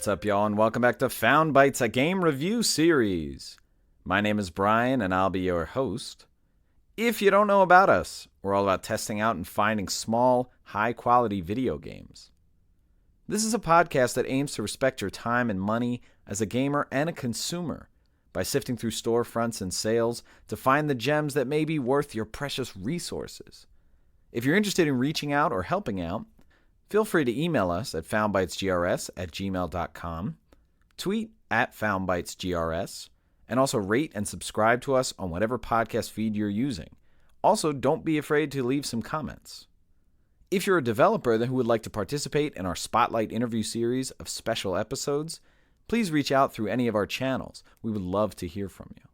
What's up, y'all, and welcome back to Found Bytes, a game review series. My name is Brian, and I'll be your host. If you don't know about us, we're all about testing out and finding small, high-quality video games. This is a podcast that aims to respect your time and money as a gamer and a consumer by sifting through storefronts and sales to find the gems that may be worth your precious resources. If you're interested in reaching out or helping out, feel free to email us at foundbytesgrs@gmail.com, tweet at foundbytesgrs, and also rate and subscribe to us on whatever podcast feed you're using. Also, don't be afraid to leave some comments. If you're a developer who would like to participate in our Spotlight interview series of special episodes, please reach out through any of our channels. We would love to hear from you.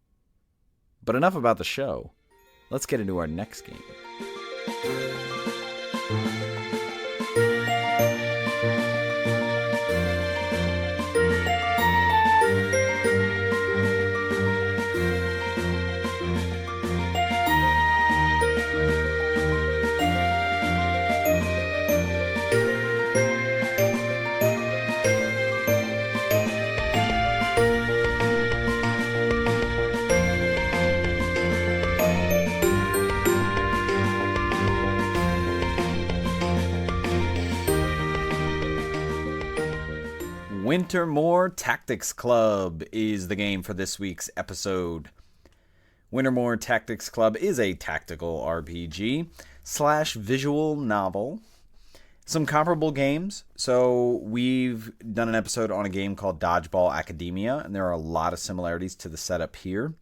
But enough about the show. Let's get into our next game. Wintermoor Tactics Club is the game for this week's episode. Wintermoor Tactics Club is a tactical RPG / visual novel. Some comparable games. So we've done an episode on a game called Dodgeball Academia, and there are a lot of similarities to the setup here,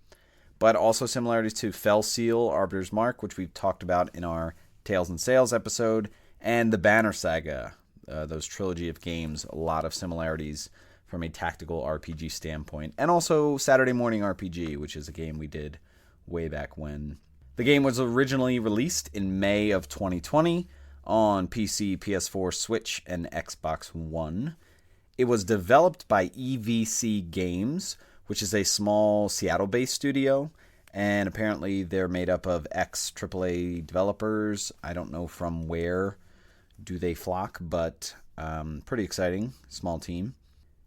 but also similarities to Fell Seal, Arbiter's Mark, which we've talked about in our Tales and Sales episode, and the Banner Saga. Those trilogy of games, a lot of similarities from a tactical RPG standpoint. And also Saturday Morning RPG, which is a game we did way back when. The game was originally released in May of 2020 on PC, PS4, Switch, and Xbox One. It was developed by EVC Games, which is a small Seattle-based studio. And apparently they're made up of ex-AAA developers. I don't know from where do they flock, but pretty exciting. Small team.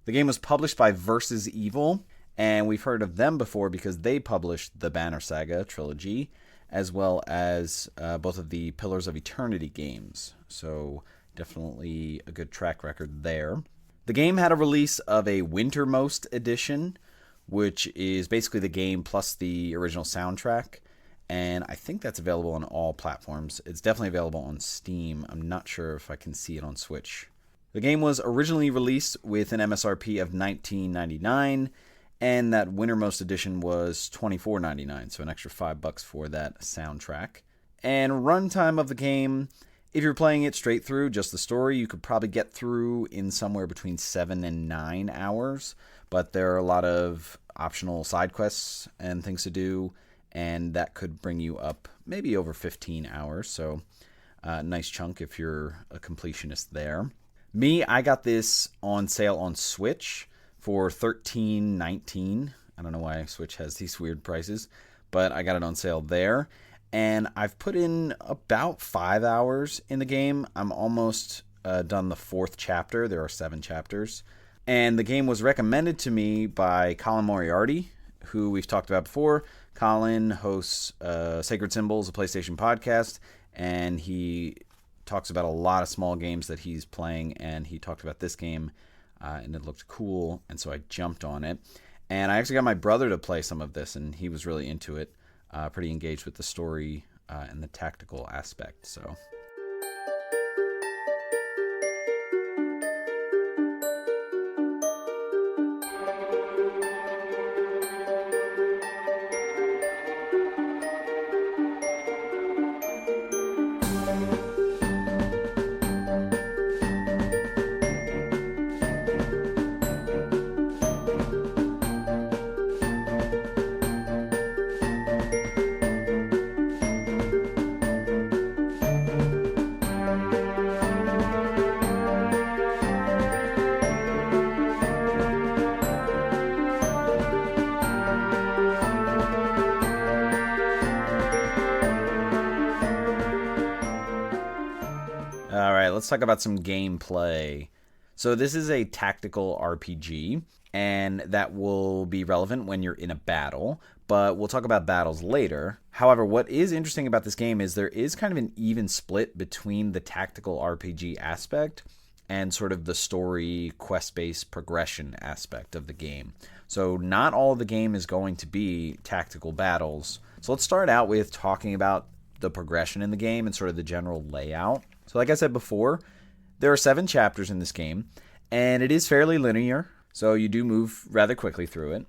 The game was published by Versus Evil, and we've heard of them before because they published the Banner Saga trilogy, as well as both of the Pillars of Eternity games. So definitely a good track record there. The game had a release of a Wintermost edition, which is basically the game plus the original soundtrack. And I think that's available on all platforms. It's definitely available on Steam. I'm not sure if I can see it on Switch. The game was originally released with an MSRP of $19.99, and that Wintermost edition was $24.99, so an extra $5 for that soundtrack. And runtime of the game, if you're playing it straight through, just the story, you could probably get through in somewhere between 7 and 9 hours, but there are a lot of optional side quests and things to do, and that could bring you up maybe over 15 hours, so nice chunk if you're a completionist there. Me, I got this on sale on Switch for $13.19. I don't know why Switch has these weird prices, but I got it on sale there, and I've put in about 5 hours in the game. I'm almost done the 4th chapter. There are 7 chapters, and the game was recommended to me by Colin Moriarty, who we've talked about before. Colin hosts Sacred Symbols, a PlayStation podcast, and he talks about a lot of small games that he's playing, and he talked about this game, and it looked cool, and so I jumped on it. And I actually got my brother to play some of this, and he was really into it, pretty engaged with the story and the tactical aspect, so... All right, let's talk about some gameplay. So this is a tactical RPG, and that will be relevant when you're in a battle, but we'll talk about battles later. However, what is interesting about this game is there is kind of an even split between the tactical RPG aspect and sort of the story quest-based progression aspect of the game. So not all the game is going to be tactical battles. So let's start out with talking about the progression in the game and sort of the general layout. So like I said before, there are 7 chapters in this game, and it is fairly linear, so you do move rather quickly through it.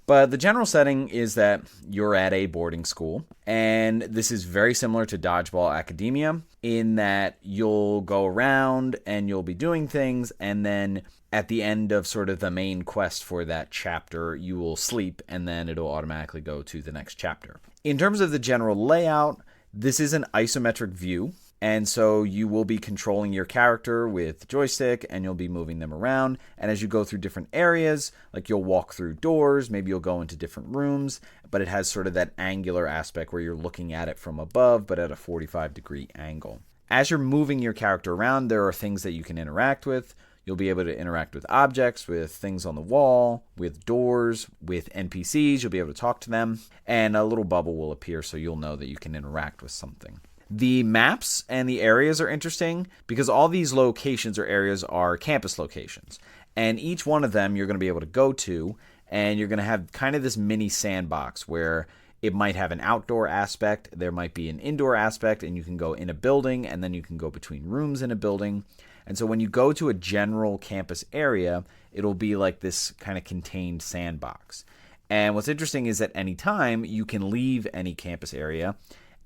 But the general setting is that you're at a boarding school, and this is very similar to Dodgeball Academia in that you'll go around and you'll be doing things, and then at the end of sort of the main quest for that chapter, you will sleep, and then it'll automatically go to the next chapter. In terms of the general layout, this is an isometric view. And so you will be controlling your character with joystick, and you'll be moving them around. And as you go through different areas, like you'll walk through doors, maybe you'll go into different rooms, but it has sort of that angular aspect where you're looking at it from above, but at a 45-degree angle. As you're moving your character around, there are things that you can interact with. You'll be able to interact with objects, with things on the wall, with doors, with NPCs. You'll be able to talk to them, and a little bubble will appear so you'll know that you can interact with something. The maps and the areas are interesting because all these locations or areas are campus locations. And each one of them you're going to be able to go to, and you're going to have kind of this mini sandbox where it might have an outdoor aspect, there might be an indoor aspect, and you can go in a building, and then you can go between rooms in a building. And so when you go to a general campus area, it'll be like this kind of contained sandbox. And what's interesting is at any time you can leave any campus area,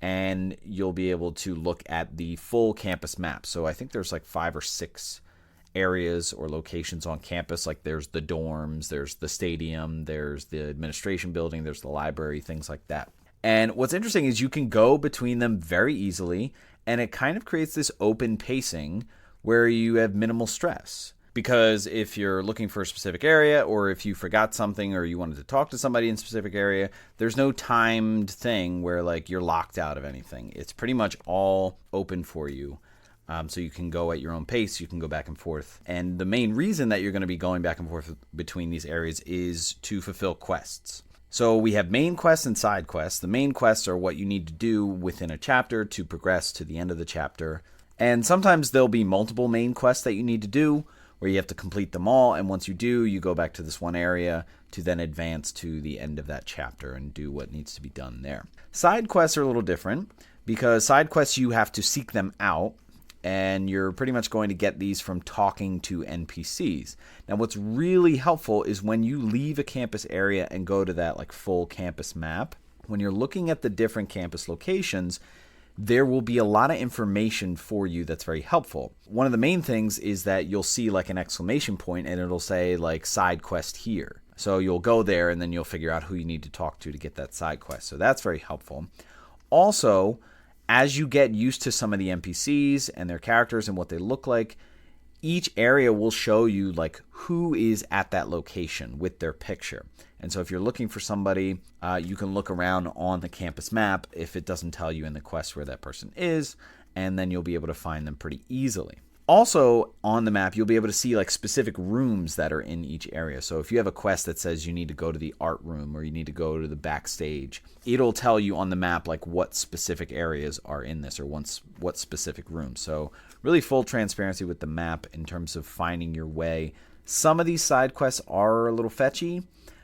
and you'll be able to look at the full campus map. So I think there's like 5 or 6 areas or locations on campus. Like there's the dorms, there's the stadium, there's the administration building, there's the library, things like that. And what's interesting is you can go between them very easily, and it kind of creates this open pacing where you have minimal stress. Because if you're looking for a specific area, or if you forgot something, or you wanted to talk to somebody in a specific area, there's no timed thing where like you're locked out of anything. It's pretty much all open for you. So you can go at your own pace, you can go back and forth. And the main reason that you're going to be going back and forth between these areas is to fulfill quests. So we have main quests and side quests. The main quests are what you need to do within a chapter to progress to the end of the chapter. And sometimes there'll be multiple main quests that you need to do, where you have to complete them all, and once you do, you go back to this one area to then advance to the end of that chapter and do what needs to be done there. Side quests are a little different, because side quests you have to seek them out, and you're pretty much going to get these from talking to NPCs. Now what's really helpful is when you leave a campus area and go to that like full campus map, when you're looking at the different campus locations, there will be a lot of information for you that's very helpful. One of the main things is that you'll see like an exclamation point, and it'll say like side quest here. So you'll go there, and then you'll figure out who you need to talk to get that side quest. So that's very helpful. Also, as you get used to some of the NPCs and their characters and what they look like, each area will show you like who is at that location with their picture. And so if you're looking for somebody, you can look around on the campus map if it doesn't tell you in the quest where that person is, and then you'll be able to find them pretty easily. Also on the map, you'll be able to see like specific rooms that are in each area. So if you have a quest that says you need to go to the art room or you need to go to the backstage, it'll tell you on the map like what specific areas are in this or what specific rooms. So really full transparency with the map in terms of finding your way. Some of these side quests are a little fetchy,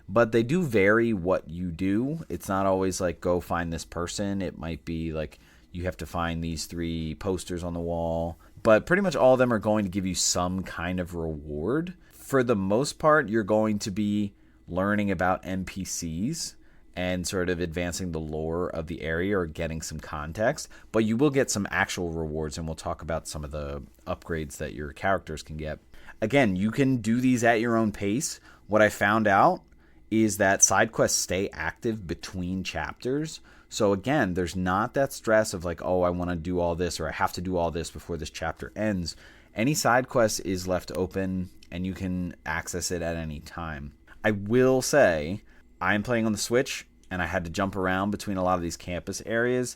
but they do vary what you do. It's not always like go find this person. It might be like you have to find these 3 posters on the wall. But pretty much all of them are going to give you some kind of reward. For the most part, you're going to be learning about NPCs and sort of advancing the lore of the area or getting some context. But you will get some actual rewards, and we'll talk about some of the upgrades that your characters can get. Again, you can do these at your own pace. What I found out is that side quests stay active between chapters. So again, there's not that stress of like, oh, I want to do all this or I have to do all this before this chapter ends. Any side quest is left open and you can access it at any time. I will say, I'm playing on the Switch and I had to jump around between a lot of these campus areas.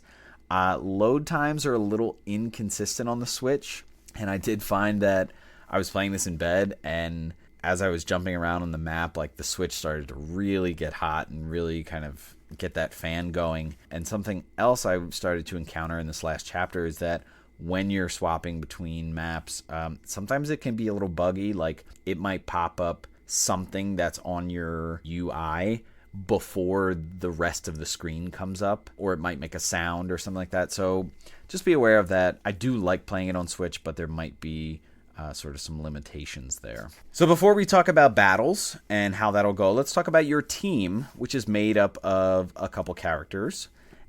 Load times are a little inconsistent on the Switch, and I did find that I was playing this in bed, and as I was jumping around on the map, like the Switch started to really get hot and really kind of get that fan going. And something else I started to encounter in this last chapter is that when you're swapping between maps, sometimes it can be a little buggy. Like it might pop up something that's on your UI before the rest of the screen comes up, or it might make a sound or something like that. So just be aware of that. I do like playing it on Switch, but there might be sort of some limitations there. So before we talk about battles and how that'll go, let's talk about your team, which is made up of a couple characters.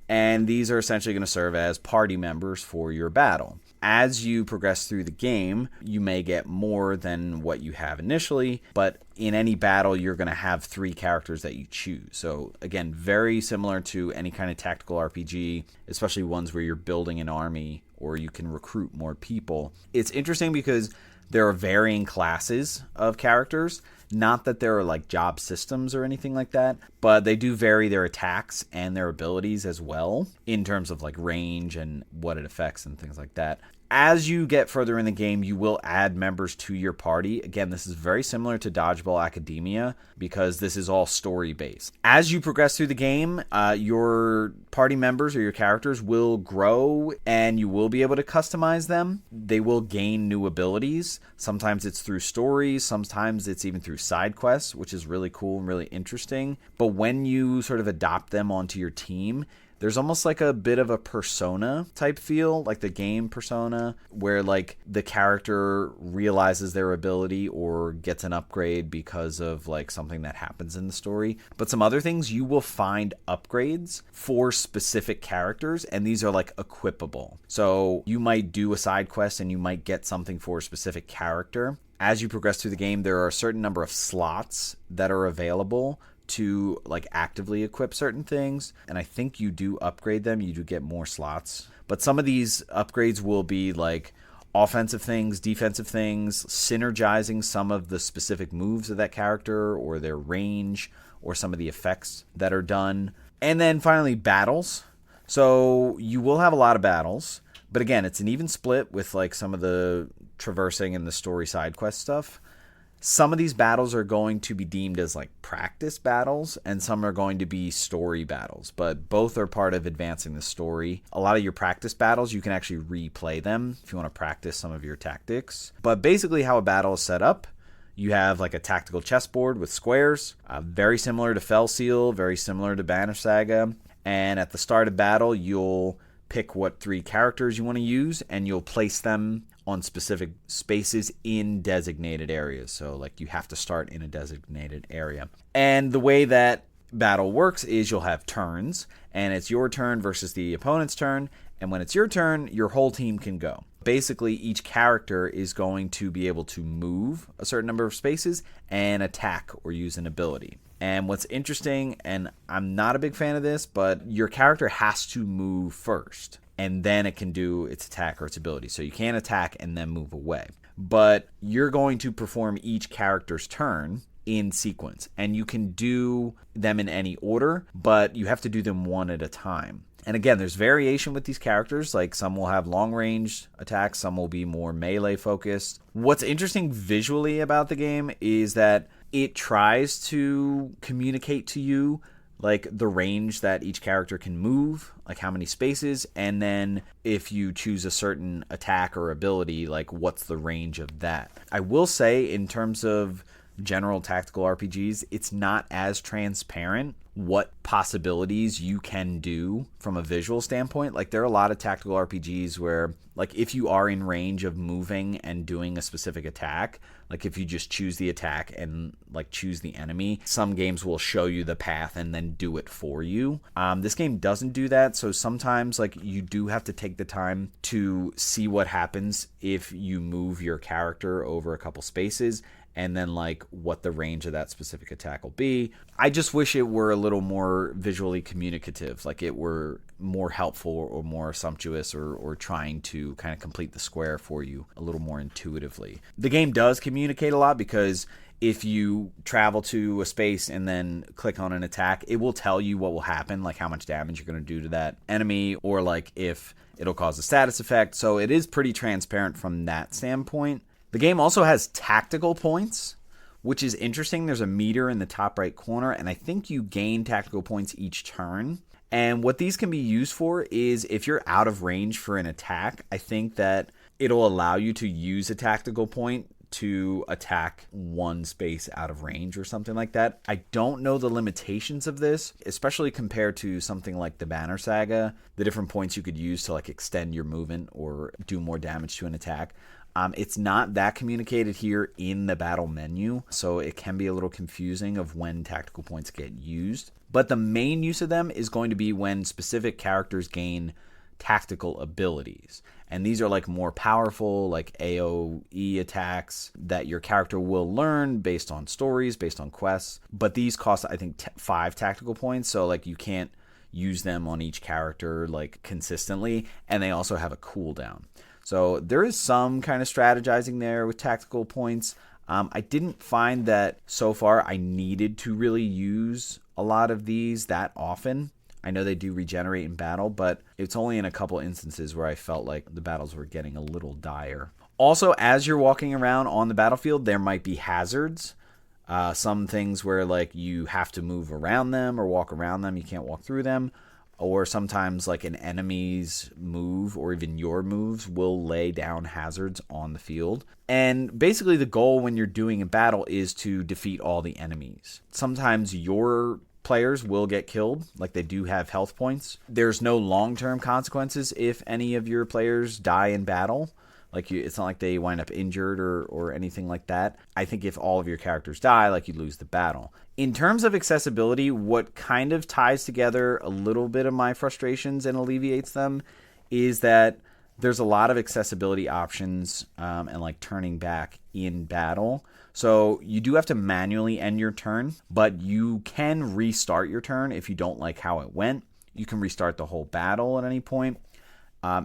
And these are essentially going to serve as party members for your battle. As you progress through the game, you may get more than what you have initially, but in any battle, you're going to have 3 characters that you choose. So again, very similar to any kind of tactical RPG, especially ones where you're building an army or you can recruit more people. It's interesting because there are varying classes of characters. Not that there are like job systems or anything like that, but they do vary their attacks and their abilities as well in terms of like range and what it affects and things like that. As you get further in the game, you will add members to your party. Again, this is very similar to Dodgeball Academia because this is all story-based. As you progress through the game, your party members or your characters will grow and you will be able to customize them. They will gain new abilities. Sometimes it's through stories. Sometimes it's even through side quests, which is really cool and really interesting. But when you sort of adopt them onto your team, there's almost like a bit of a Persona type feel, like the game Persona, where like the character realizes their ability or gets an upgrade because of like something that happens in the story. But some other things, you will find upgrades for specific characters, and these are like equipable. So you might do a side quest and you might get something for a specific character. As you progress through the game, there are a certain number of slots that are available to like actively equip certain things, and I think you do upgrade them, you do get more slots. But some of these upgrades will be like offensive things, defensive things, synergizing some of the specific moves of that character or their range or some of the effects that are done. And then finally, battles. So you will have a lot of battles, but again, it's an even split with like some of the traversing and the story side quest stuff. Some of these battles are going to be deemed as like practice battles, and some are going to be story battles, but both are part of advancing the story. A lot of your practice battles, you can actually replay them if you want to practice some of your tactics. But basically how a battle is set up, you have like a tactical chessboard with squares, very similar to Fell Seal, very similar to Banner Saga. And at the start of battle, you'll pick what 3 characters you want to use, and you'll place them on specific spaces in designated areas. So like you have to start in a designated area. And the way that battle works is you'll have turns, and it's your turn versus the opponent's turn. And when it's your turn, your whole team can go. Basically, each character is going to be able to move a certain number of spaces and attack or use an ability. And what's interesting, and I'm not a big fan of this, but your character has to move first, and then it can do its attack or its ability. So you can't attack and then move away. But you're going to perform each character's turn in sequence, and you can do them in any order, but you have to do them one at a time. And again, there's variation with these characters. Like some will have long range attacks, some will be more melee focused. What's interesting visually about the game is that it tries to communicate to you like the range that each character can move, like how many spaces, and then if you choose a certain attack or ability, like what's the range of that. I will say in terms of general tactical RPGs, it's not as transparent what possibilities you can do from a visual standpoint. Like there are a lot of tactical RPGs where like if you are in range of moving and doing a specific attack, like if you just choose the attack and like choose the enemy, some games will show you the path and then do it for you. This game doesn't do that, so sometimes like you do have to take the time to see what happens if you move your character over a couple spaces, and then like what the range of that specific attack will be. I just wish it were a little more visually communicative, like it were more helpful or more sumptuous or trying to kind of complete the square for you a little more intuitively. The game does communicate a lot because if you travel to a space and then click on an attack, it will tell you what will happen, like how much damage you're going to do to that enemy, or like if it'll cause a status effect. So it is pretty transparent from that standpoint. The game also has tactical points, which is interesting. There's a meter in the top right corner, and I think you gain tactical points each turn. And what these can be used for is if you're out of range for an attack, I think that it'll allow you to use a tactical point to attack one space out of range or something like that. I don't know the limitations of this, especially compared to something like the Banner Saga, the different points you could use to like extend your movement or do more damage to an attack. It's not that communicated here in the battle menu, so it can be a little confusing of when tactical points get used. But the main use of them is going to be when specific characters gain tactical abilities. And these are like more powerful, like AoE attacks that your character will learn based on stories, based on quests. But these cost, I think, 5 tactical points, so like you can't use them on each character like consistently, and they also have a cooldown. So there is some kind of strategizing there with tactical points. I didn't find that so far I needed to really use a lot of these that often. I know they do regenerate in battle, but it's only in a couple instances where I felt like the battles were getting a little dire. Also, as you're walking around on the battlefield, there might be hazards. Some things where like you have to move around them or walk around them. You can't walk through them. Or sometimes like an enemy's move or even your moves will lay down hazards on the field. And basically the goal when you're doing a battle is to defeat all the enemies. Sometimes your players will get killed, like they do have health points. There's no long-term consequences if any of your players die in battle. It's not like they wind up injured or anything like that. I think if all of your characters die, like you lose the battle. In terms of accessibility, what kind of ties together a little bit of my frustrations and alleviates them is that there's a lot of accessibility options and like turning back in battle. So you do have to manually end your turn, but you can restart your turn if you don't like how it went. You can restart the whole battle at any point.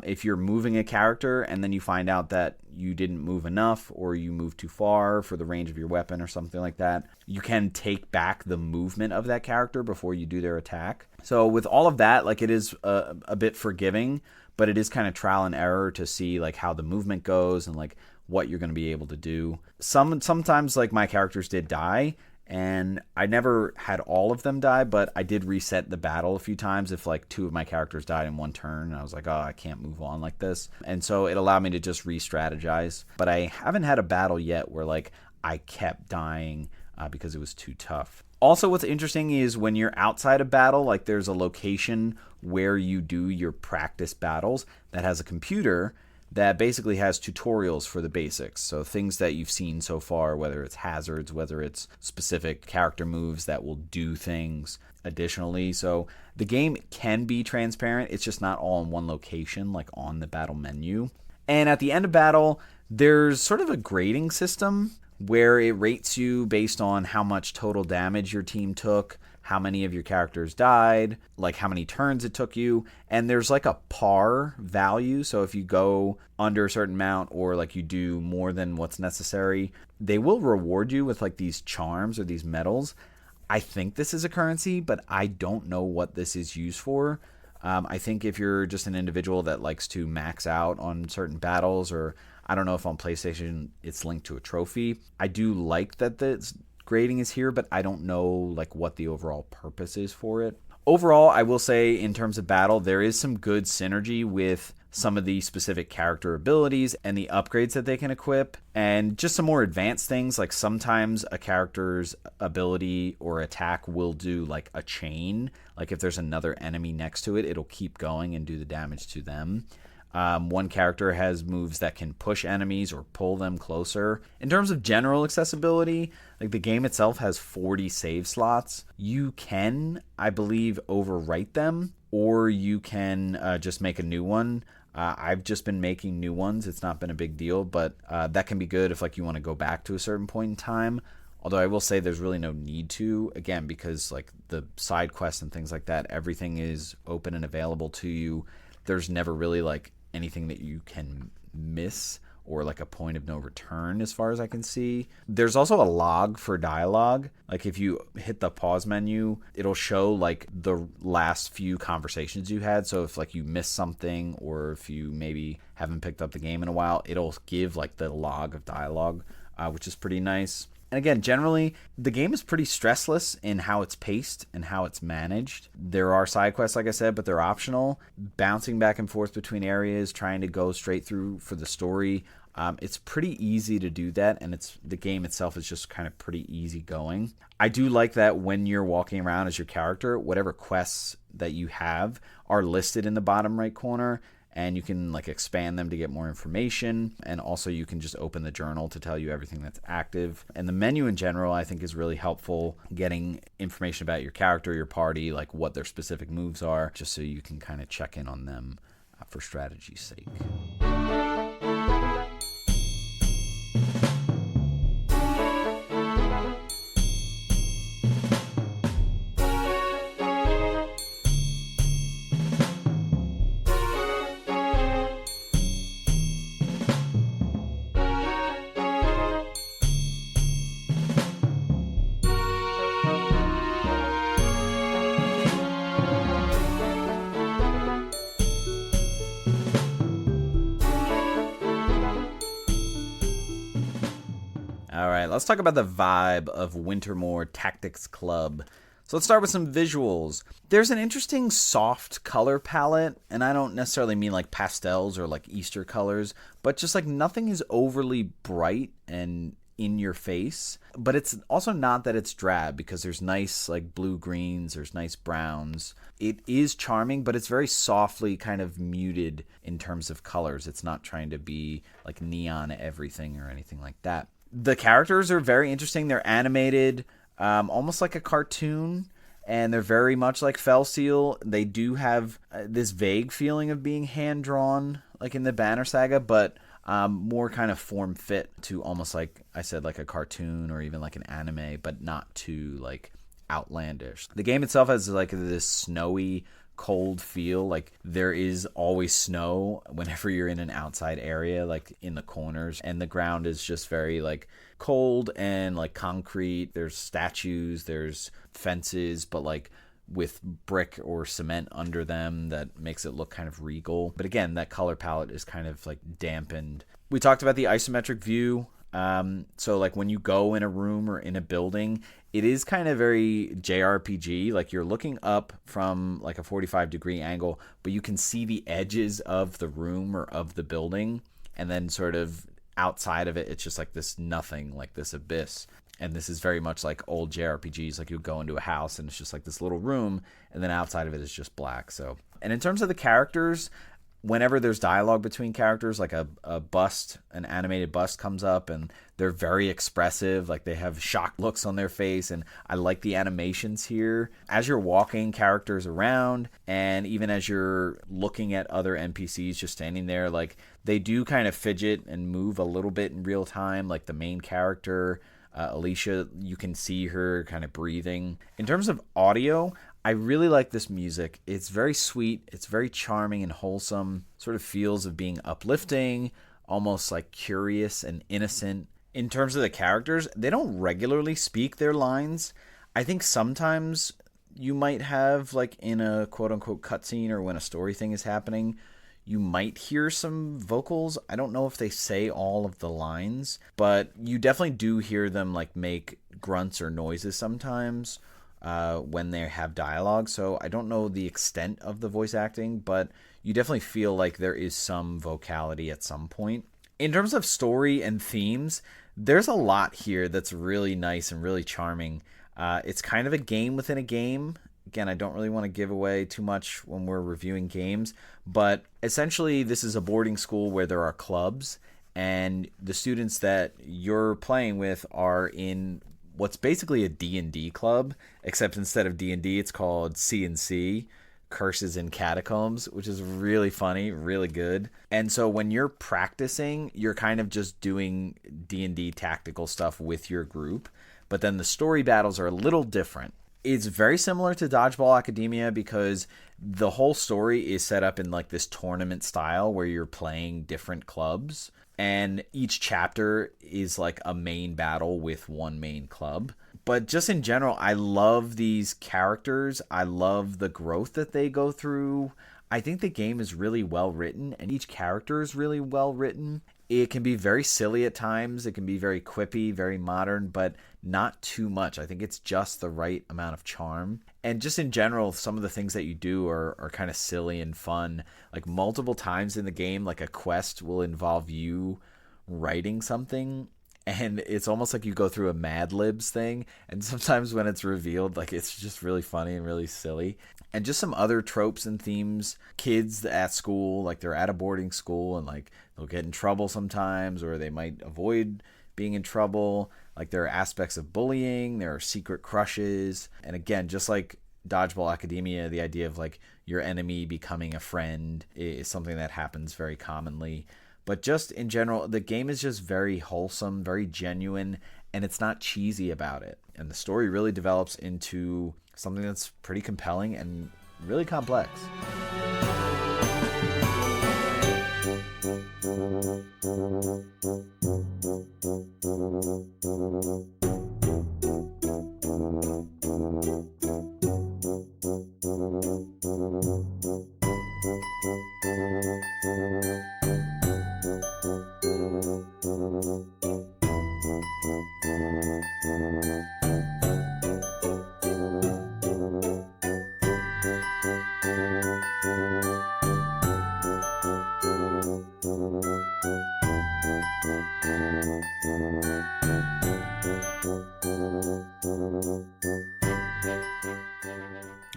If you're moving a character and then you find out that you didn't move enough or you moved too far for the range of your weapon or something like that, you can take back the movement of that character before you do their attack. So with all of that, like it is a bit forgiving, but it is kind of trial and error to see like how the movement goes and like what you're going to be able to do. Sometimes like my characters did die, and I never had all of them die, but I did reset the battle a few times if like 2 of my characters died in one turn. And I was like, oh, I can't move on like this. And so it allowed me to just re-strategize. But I haven't had a battle yet where like I kept dying because it was too tough. Also, what's interesting is when you're outside of battle, like there's a location where you do your practice battles that has a computer that basically has tutorials for the basics. So things that you've seen so far, whether it's hazards, whether it's specific character moves that will do things additionally. So the game can be transparent. It's just not all in one location, like on the battle menu. And at the end of battle, there's sort of a grading system where it rates you based on how much total damage your team took, how many of your characters died, like how many turns it took you, and there's like a par value. So if you go under a certain amount or like you do more than what's necessary, they will reward you with like these charms or these medals. I think this is a currency, but I don't know what this is used for. I think if you're just an individual that likes to max out on certain battles, or I don't know if on PlayStation it's linked to a trophy. I do like that the grading is here, but I don't know like what the overall purpose is for it. Overall, I will say in terms of battle, there is some good synergy with some of the specific character abilities and the upgrades that they can equip, and just some more advanced things. Like sometimes a character's ability or attack will do like a chain. Like if there's another enemy next to it, it'll keep going and do the damage to them. One character has moves that can push enemies or pull them closer. In terms of general accessibility, like the game itself has 40 save slots. You can, I believe, overwrite them, or you can just make a new one. I've just been making new ones. It's not been a big deal, but that can be good if like you want to go back to a certain point in time. Although I will say there's really no need to, again, because like the side quests and things like that, everything is open and available to you. There's never really like anything that you can miss or like a point of no return as far as I can see. There's also a log for dialogue. Like if you hit the pause menu, it'll show like the last few conversations you had. So if like you missed something or if you maybe haven't picked up the game in a while, it'll give like the log of dialogue, which is pretty nice. And again, generally, the game is pretty stressless in how it's paced and how it's managed. There are side quests, like I said, but they're optional. Bouncing back and forth between areas, trying to go straight through for the story. It's pretty easy to do that, and the game itself is just kind of pretty easy going. I do like that when you're walking around as your character, whatever quests that you have are listed in the bottom right corner, and you can like expand them to get more information, and also you can just open the journal to tell you everything that's active. And the menu in general I think is really helpful, getting information about your character, your party, like what their specific moves are, just so you can kind of check in on them for strategy's sake. All right, let's talk about the vibe of Wintermoor Tactics Club. So let's start with some visuals. There's an interesting soft color palette, and I don't necessarily mean like pastels or like Easter colors, but just like nothing is overly bright and in your face. But it's also not that it's drab, because there's nice like blue greens, there's nice browns. It is charming, but it's very softly kind of muted in terms of colors. It's not trying to be like neon everything or anything like that. The characters are very interesting. They're animated, almost like a cartoon, and they're very much like Fell Seal. They do have this vague feeling of being hand-drawn, like in the Banner Saga, but more kind of form-fit to almost like I said, like a cartoon or even like an anime, but not too like outlandish. The game itself has like this snowy, cold feel. Like there is always snow whenever you're in an outside area, like in the corners, and the ground is just very like cold and like concrete. There's statues, there's fences, but like with brick or cement under them that makes it look kind of regal. But again, that color palette is kind of like dampened. We talked about the isometric view. So like when you go in a room or in a building, it is kind of very JRPG. Like you're looking up from like a 45-degree angle, but you can see the edges of the room or of the building, and then sort of outside of it, it's just like this nothing, like this abyss. And this is very much like old JRPGs. Like you go into a house and it's just like this little room, and then outside of it is just black. So, and in terms of the characters, whenever there's dialogue between characters, like a bust, an animated bust comes up, and they're very expressive. Like they have shocked looks on their face, and I like the animations here. As you're walking characters around, and even as you're looking at other NPCs just standing there, like they do kind of fidget and move a little bit in real time. Like the main character, Alicia, you can see her kind of breathing. In terms of audio, I really like this music. It's very sweet. It's very charming and wholesome. Sort of feels of being uplifting, almost like curious and innocent. In terms of the characters, they don't regularly speak their lines. I think sometimes you might have, like in a quote-unquote cutscene or when a story thing is happening, you might hear some vocals. I don't know if they say all of the lines, but you definitely do hear them like make grunts or noises sometimes when they have dialogue. So I don't know the extent of the voice acting, but you definitely feel like there is some vocality at some point. In terms of story and themes, there's a lot here that's really nice and really charming. It's kind of a game within a game. Again, I don't really want to give away too much when we're reviewing games, but essentially this is a boarding school where there are clubs, and the students that you're playing with are in what's basically a D&D club, except instead of D&D, it's called C&C, Curses and Catacombs, which is really funny, really good. And so when you're practicing, you're kind of just doing D&D tactical stuff with your group, but then the story battles are a little different. It's very similar to Dodgeball Academia because the whole story is set up in like this tournament style where you're playing different clubs. and each chapter is like a main battle with one main club. But just in general, I love these characters. I love the growth that they go through. I think the game is really well written, and each character is really well written. It can be very silly at times. It can be very quippy, very modern, but not too much. I think it's just the right amount of charm. And just in general, some of the things that you do are kind of silly and fun. Like multiple times in the game, like a quest will involve you writing something, and it's almost like you go through a Mad Libs thing, and sometimes when it's revealed, like it's just really funny and really silly. And just some other tropes and themes. Kids at school, like they're at a boarding school, and like they'll get in trouble sometimes, or they might avoid being in trouble. Like there are aspects of bullying, there are secret crushes, and again, just like Dodgeball Academia, the idea of like your enemy becoming a friend is something that happens very commonly. But just in general, the game is just very wholesome, very genuine, and it's not cheesy about it. And the story really develops into something that's pretty compelling and really complex.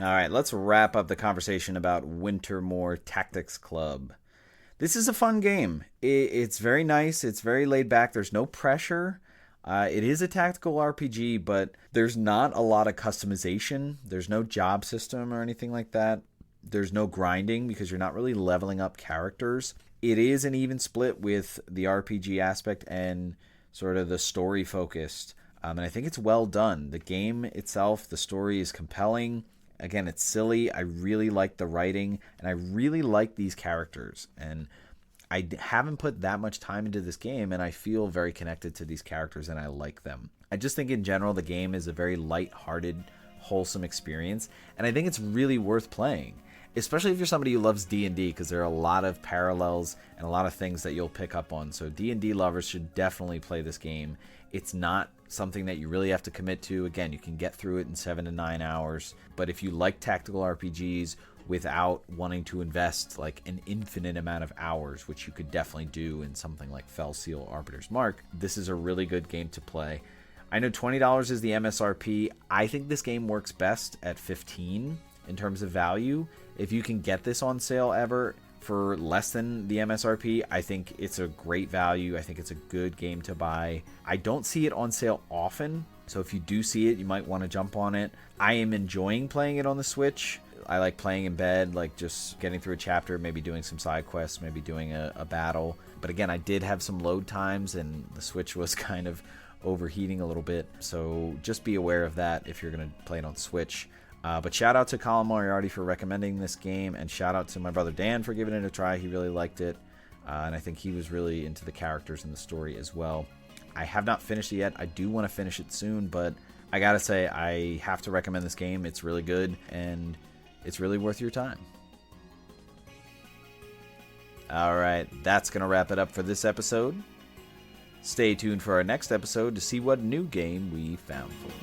All right, let's wrap up the conversation about Wintermoor Tactics Club. This is a fun game. It's very nice. It's very laid back. There's no pressure. It is a tactical RPG, but there's not a lot of customization. There's no job system or anything like that. There's no grinding because you're not really leveling up characters. It is an even split with the RPG aspect and sort of the story focused. And I think it's well done. The game itself, the story is compelling. Again, it's silly. I really like the writing, and I really like these characters. And I haven't put that much time into this game, and I feel very connected to these characters, and I like them. I just think in general the game is a very light-hearted, wholesome experience, and I think it's really worth playing, especially if you're somebody who loves D&D, because there are a lot of parallels and a lot of things that you'll pick up on. So D&D lovers should definitely play this game. It's not something that you really have to commit to. Again, you can get through it in 7 to 9 hours. But if you like tactical RPGs without wanting to invest like an infinite amount of hours, which you could definitely do in something like Fell Seal Arbiter's Mark, this is a really good game to play. I know $20 is the MSRP. I think this game works best at $15 in terms of value. If you can get this on sale ever for less than the MSRP, I think it's a great value. I think it's a good game to buy. I don't see it on sale often, so if you do see it, you might want to jump on it. I am enjoying playing it on the Switch. I like playing in bed, like just getting through a chapter, maybe doing some side quests, maybe doing a battle. But again, I did have some load times, and the Switch was kind of overheating a little bit, so just be aware of that if you're going to play it on Switch. But shout out to Colin Moriarty for recommending this game, and shout out to my brother Dan for giving it a try. He really liked it, and I think he was really into the characters and the story as well. I have not finished it yet. I do want to finish it soon, but I gotta say, I have to recommend this game. It's really good, and it's really worth your time. Alright, that's going to wrap it up for this episode. Stay tuned for our next episode to see what new game we found for you.